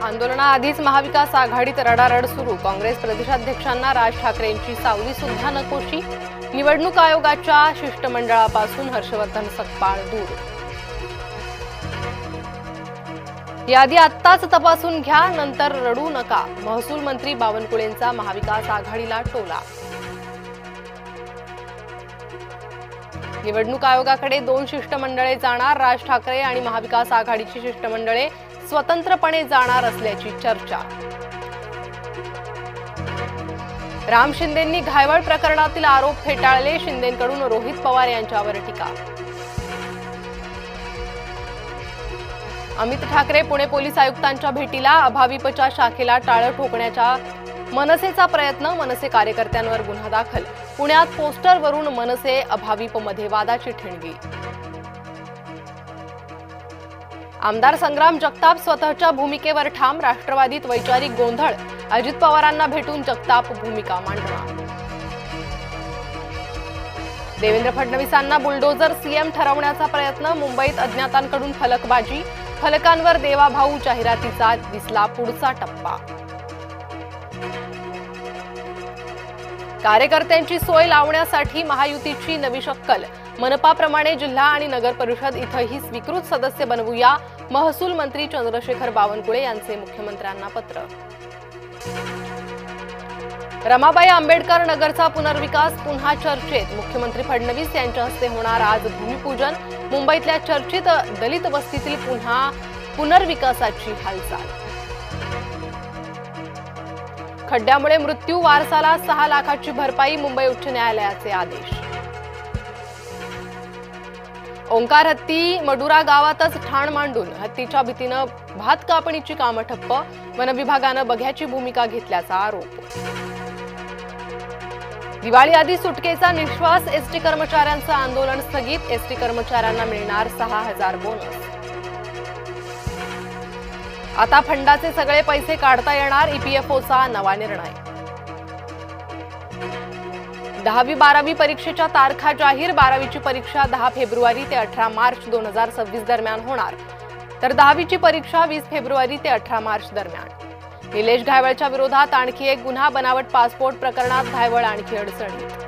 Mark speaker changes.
Speaker 1: आंदोलनाआधीच महाविकास आघाडीत रडारड सुरू। काँग्रेस प्रदेशाध्यक्षांना राज ठाकरेंची सावली सुद्धा नकोशी। निवडणूक आयोगाच्या शिष्टमंडळापासून हर्षवर्धन सकपाळ दूर। यादी आत्ताच तपासून घ्या, नंतर रडू नका। महसूल मंत्री बावनकुळेंचा महाविकास आघाडीला टोला। निवडणूक आयोगाकडे 2 शिष्टमंडळे जाणार। राज ठाकरे आणि महाविकास आघाडीची शिष्टमंडळे स्वतंत्रपणे जाणार असल्याची चर्चा। राम शिंदेंनी घायवळ प्रकरणातील आरोप फेटाळले। शिंदेंकडून रोहित पवार यांच्यावर टीका। अमित ठाकरे पुणे पोलीस आयुक्तांच्या भेटीला। अभाविपच्या शाखेला टाळं ठोकण्याचा मनसेचा प्रयत्न। मनसे कार्यकर्त्यांवर गुन्हा दाखल। पुण्यात पोस्टरवरून मनसे अभाविपमध्ये वादाची ठिणगी। आमदार संग्राम जगताप स्वतःच्या भूमिकेवर ठाम। राष्ट्रवादीत वैचारिक गोंधळ। अजित पवारांना भेटून जगताप भूमिका मांडणार। देवेंद्र फडणवीसांना बुलडोझर सीएम ठरवण्याचा प्रयत्न। मुंबईत अज्ञातांकडून फलकबाजी। फलकांवर देवाभाऊ जाहिरातीचा दिसला पुढचा टप्पा। कार्यकर्त्यांची सोय लावण्यासाठी महायुतीची नवी शक्कल। मनपाप्रमाणे जिल्हा आणि नगर परिषद इथंही स्वीकृत सदस्य बनवूया। महसूल मंत्री चंद्रशेखर बावनकुळे यांचे मुख्यमंत्र्यांना पत्र। रमाबाई आंबेडकर नगरचा पुनर्विकास पुन्हा चर्चेत। मुख्यमंत्री फडणवीस यांच्या हस्ते होणार आज भूमिपूजन। मुंबईतल्या चर्चित दलित वस्तीतील पुनर्विकासाची हालचाल। खड्ड्यामुळे मृत्यू, वारसाला 6 लाखाची भरपाई। मुंबई उच्च न्यायालयाचे आदेश। ओंकार हत्ती मडुरा गावातच ठाण मांडून हत्तीच्या भीतीनं भात कापणीची कामं ठप्प। वनविभागानं बघ्याची भूमिका घेतल्याचा आरोप। दिवाळी आधी सुटकेचा निश्वास। एसटी कर्मचाऱ्यांचं आंदोलन स्थगित। एसटी कर्मचाऱ्यांना मिळणार 6,000 बोनस। आता फंडाचे सगळे पैसे काढता येणार। ईपीएफओचा नवा निर्णय। 10वी-12वी परीक्षेच्या तारखा जाहीर। 12वीची परीक्षा 10 फेब्रुवारी ते 18 मार्च 2026 दरम्यान होणार, तर 10वीची परीक्षा 20 फेब्रुवारी ते 18 मार्च दरम्यान। निलेश घायवळच्या विरोधात आणखी एक गुन्हा। बनावट पासपोर्ट प्रकरणात घायवळ आणखी अडचणीत।